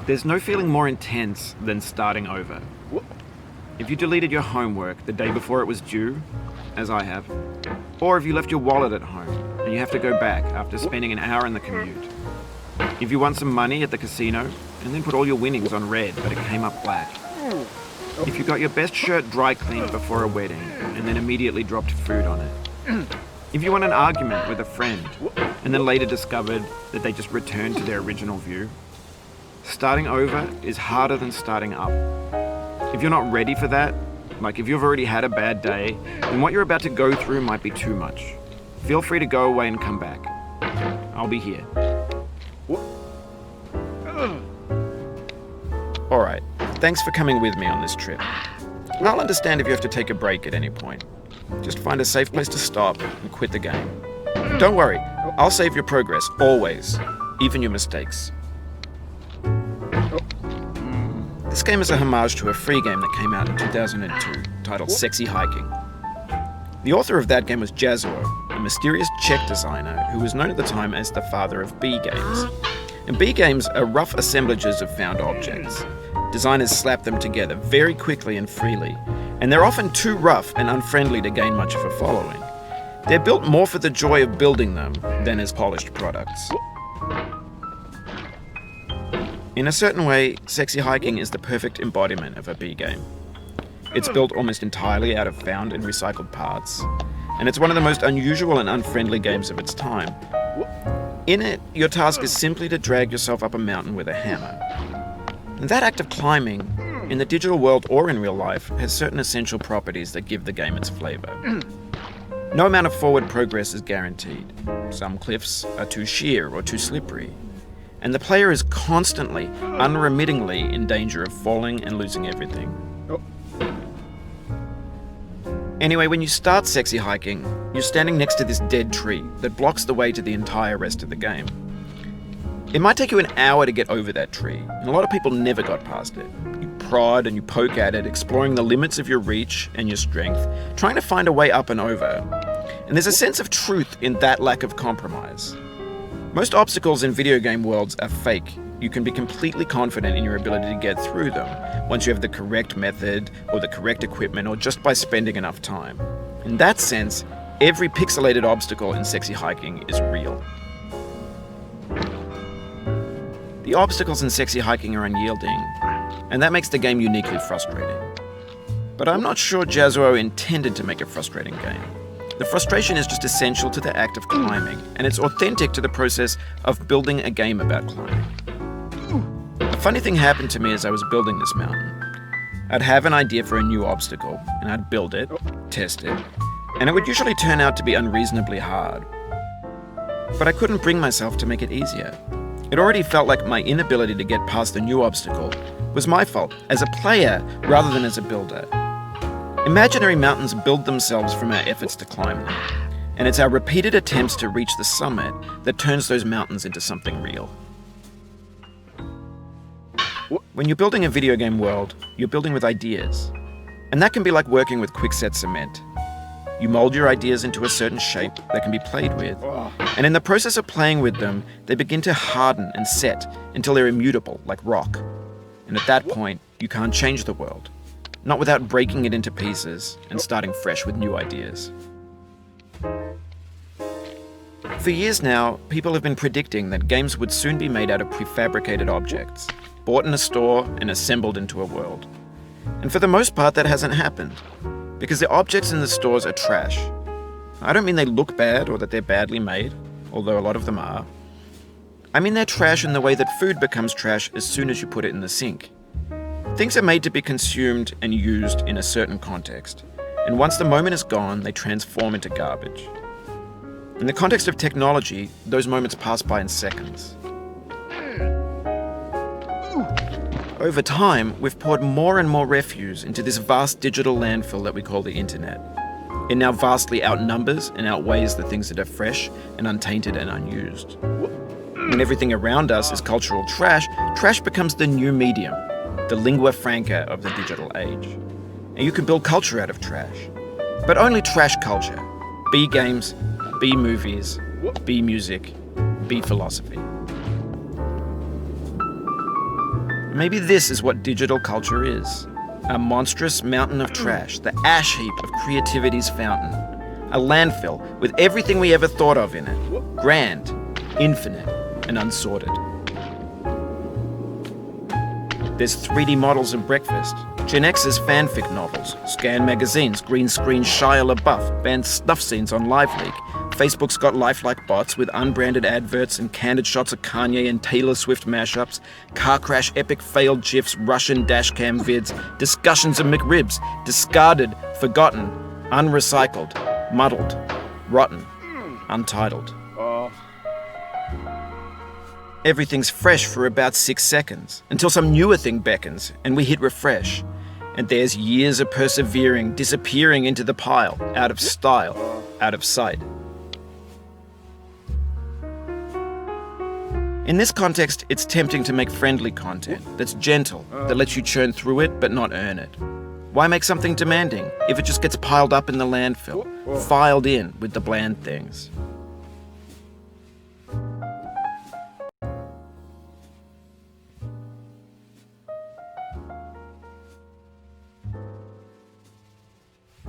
There's no feeling more intense than starting over. If you deleted your homework the day before it was due, as I have, or if you left your wallet at home and you have to go back after spending an hour in the commute. If you won some money at the casino and then put all your winnings on red but it came up black. If you got your best shirt dry cleaned before a wedding and then immediately dropped food on it. If you won an argument with a friend and then later discovered that they just returned to their original view. Starting over is harder than starting up. If you're not ready for that, like if you've already had a bad day, then what you're about to go through might be too much. Feel free to go away and come back. I'll be here. Alright, thanks for coming with me on this trip. I'll understand if you have to take a break at any point. Just find a safe place to stop and quit the game. Don't worry, I'll save your progress, always, even your mistakes. This game is a homage to a free game that came out in 2002, titled Sexy Hiking. The author of that game was Jazzuo, a mysterious Czech designer who was known at the time as the father of B games. And B games are rough assemblages of found objects. Designers slap them together very quickly and freely, and they're often too rough and unfriendly to gain much of a following. They're built more for the joy of building them than as polished products. In a certain way, Sexy Hiking is the perfect embodiment of a B game. It's built almost entirely out of found and recycled parts, and it's one of the most unusual and unfriendly games of its time. In it, your task is simply to drag yourself up a mountain with a hammer. And that act of climbing, in the digital world or in real life, has certain essential properties that give the game its flavor. No amount of forward progress is guaranteed. Some cliffs are too sheer or too slippery. And the player is constantly, unremittingly in danger of falling and losing everything. Anyway, when you start Sexy Hiking, you're standing next to this dead tree that blocks the way to the entire rest of the game. It might take you an hour to get over that tree, and a lot of people never got past it. You prod and you poke at it, exploring the limits of your reach and your strength, trying to find a way up and over. And there's a sense of truth in that lack of compromise. Most obstacles in video game worlds are fake. You can be completely confident in your ability to get through them once you have the correct method or the correct equipment or just by spending enough time. In that sense, every pixelated obstacle in Sexy Hiking is real. The obstacles in Sexy Hiking are unyielding, and that makes the game uniquely frustrating. But I'm not sure Jazzuo intended to make a frustrating game. The frustration is just essential to the act of climbing, and it's authentic to the process of building a game about climbing. A funny thing happened to me as I was building this mountain. I'd have an idea for a new obstacle, and I'd build it, test it, and it would usually turn out to be unreasonably hard. But I couldn't bring myself to make it easier. It already felt like my inability to get past the new obstacle was my fault as a player rather than as a builder. Imaginary mountains build themselves from our efforts to climb them, and it's our repeated attempts to reach the summit that turns those mountains into something real. When you're building a video game world, you're building with ideas, and that can be like working with quickset cement. You mold your ideas into a certain shape that can be played with, and in the process of playing with them, they begin to harden and set until they're immutable, like rock. And at that point, you can't change the world, not without breaking it into pieces and starting fresh with new ideas. For years now, people have been predicting that games would soon be made out of prefabricated objects, bought in a store and assembled into a world. And for the most part, that hasn't happened, because the objects in the stores are trash. I don't mean they look bad or that they're badly made, although a lot of them are. I mean they're trash in the way that food becomes trash as soon as you put it in the sink. Things are made to be consumed and used in a certain context, and once the moment is gone, they transform into garbage. In the context of technology, those moments pass by in seconds. Over time, we've poured more and more refuse into this vast digital landfill that we call the internet. It now vastly outnumbers and outweighs the things that are fresh and untainted and unused. When everything around us is cultural trash, trash becomes the new medium, the lingua franca of the digital age. And you can build culture out of trash. But only trash culture. B games, B movies, B music, B philosophy. Maybe this is what digital culture is. A monstrous mountain of trash, the ash heap of creativity's fountain. A landfill with everything we ever thought of in it. Grand, infinite, and unsorted. There's 3D models of breakfast, Gen X's fanfic novels, scan magazines, green screen Shia LaBeouf, banned snuff scenes on LiveLeak. Facebook's got lifelike bots with unbranded adverts and candid shots of Kanye and Taylor Swift mashups, car crash epic failed GIFs, Russian dashcam vids, discussions of McRibs, discarded, forgotten, unrecycled, muddled, rotten, untitled. Everything's fresh for about 6 seconds, until some newer thing beckons, and we hit refresh. And there's years of persevering disappearing into the pile, out of style, out of sight. In this context, it's tempting to make friendly content that's gentle, that lets you churn through it but not earn it. Why make something demanding if it just gets piled up in the landfill, filed in with the bland things?